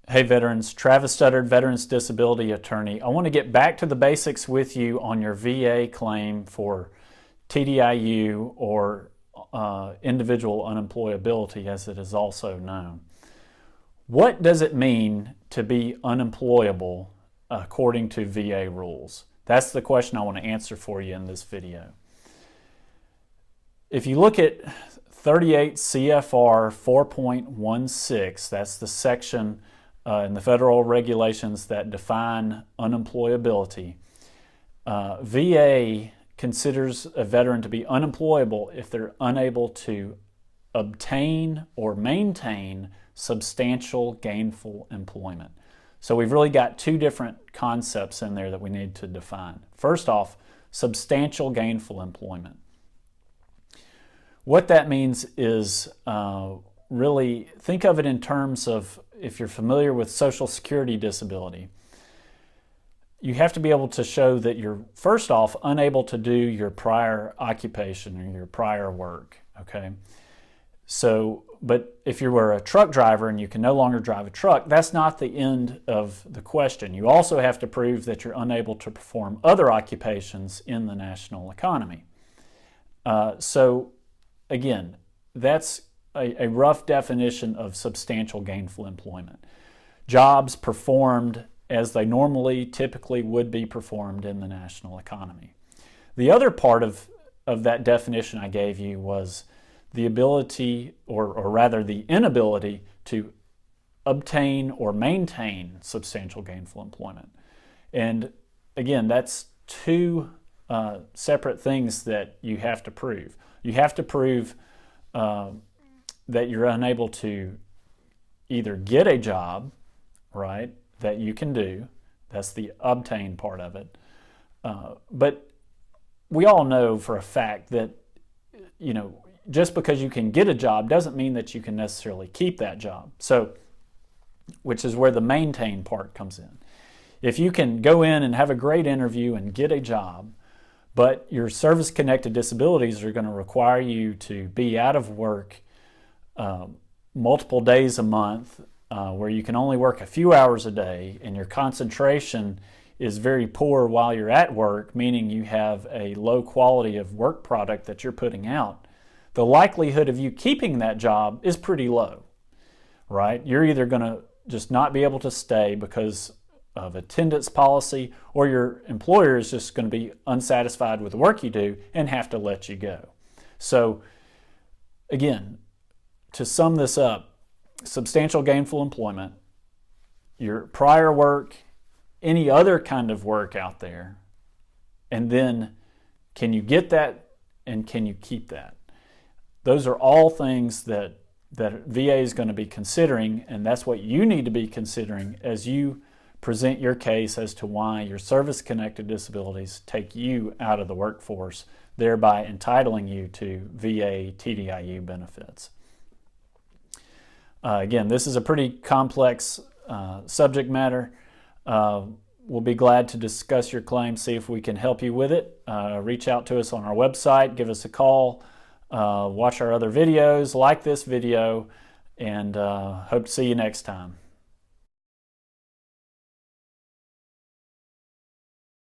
Hey veterans, Travis Studdard, Veterans Disability Attorney. I want to get back to the basics with you on your VA claim for TDIU or individual unemployability, as it is also known. What does it mean to be unemployable according to VA rules? That's the question I want to answer for you in this video. If you look at 38 CFR 4.16, that's the section in the federal regulations that define unemployability, VA considers a veteran to be unemployable if they're unable to obtain or maintain substantial gainful employment. So we've really got two different concepts in there that we need to define. First off, substantial gainful employment. What that means is really think of it in terms of, if you're familiar with Social Security disability, you have to be able to show that you're, first off, unable to do your prior occupation or your prior work, okay? So, but if you were a truck driver and you can no longer drive a truck, that's not the end of the question. You also have to prove that you're unable to perform other occupations in the national economy. So, again, that's a rough definition of substantial gainful employment. Jobs performed as they normally, typically would be performed in the national economy. The other part of that definition I gave you was the ability, or rather the inability, to obtain or maintain substantial gainful employment. And again, that's two separate things that you have to prove. You have to prove that you're unable to either get a job, right, that you can do. That's the obtain part of it. But we all know for a fact that, you know, just because you can get a job doesn't mean that you can necessarily keep that job. So, which is where the maintain part comes in. If you can go in and have a great interview and get a job, but your service-connected disabilities are going to require you to be out of work multiple days a month, where you can only work a few hours a day, and your concentration is very poor while you're at work, meaning you have a low quality of work product that you're putting out, the likelihood of you keeping that job is pretty low, right? You're either going to just not be able to stay because of attendance policy, or your employer is just going to be unsatisfied with the work you do and have to let you go. So again, to sum this up, substantial gainful employment, your prior work, any other kind of work out there, and then can you get that and can you keep that? Those are all things that VA is going to be considering, and that's what you need to be considering as you present your case as to why your service-connected disabilities take you out of the workforce, thereby entitling you to VA TDIU benefits. Again, this is a pretty complex subject matter. We'll be glad to discuss your claim, see if we can help you with it. Reach out to us on our website, give us a call, watch our other videos, like this video, and hope to see you next time.